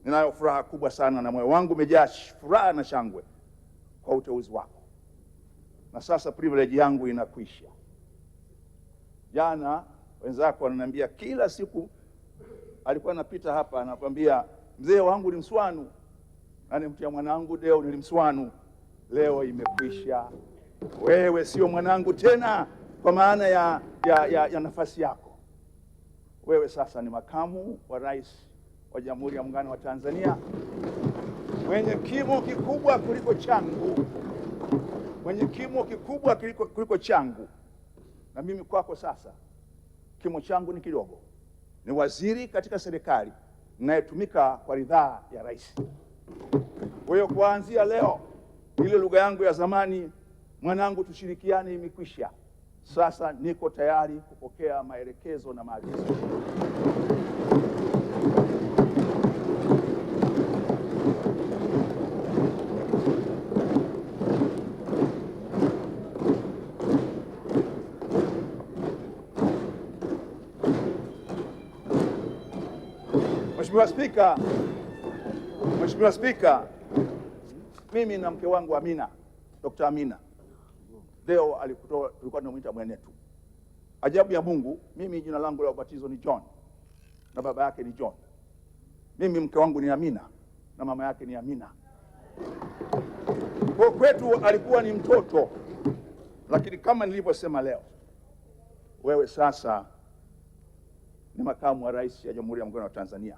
ninayo furaha kubwa sana na moyo wangu umejaa furaha na shangwe kwa uteuzi wako. Na sasa privilege yangu inakwisha. Jana wenzako wananiambia kila siku alikuwa anapita hapa anakwambia mzee wangu ni Mswanu, na nimtia mwanangu Deo ni Mswanu. Leo imekwisha. Wewe sio mwanangu tena kwa maana ya nafasi yako. Wewe sasa ni makamu wa rais wa Jamhuri ya Muungano wa Tanzania, mwenye kimo kikubwa kuliko changu, mwenye kimo kikubwa kuliko changu. Na mimi kwako sasa kimo changu ni kidogo, ni waziri katika serikali ninayetumika kwa ridhaa ya rais. Kwa hiyo kuanzia leo ile lugha yangu ya zamani, mwanangu tushirikiane, imekwisha. Sasa niko tayari kupokea maelekezo na maagizo. Mheshimiwa Spika, mimi na mke wangu Amina, Dr. Amina Deo tulikuwa tunamuita mwenetu. Ajabu ya Mungu, mimi jina langu la ubatizo ni John na baba yake ni John. Mimi mke wangu ni Amina na mama yake ni Amina. Kwa kwetu alikuwa ni mtoto, lakini kama nilivyosema leo, wewe sasa ni makamu wa rais ya Jamhuri ya Muungano wa Tanzania.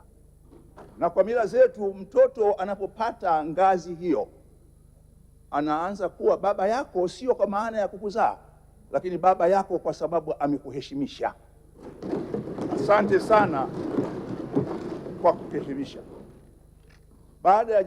Na kwa mila zetu, mtoto anapopata ngazi hiyo anaanza kuwa baba yako, sio kwa maana ya kukuzaa, lakini baba yako kwa sababu amekuheshimisha. Asante sana kwa kuheshimisha. Baada ya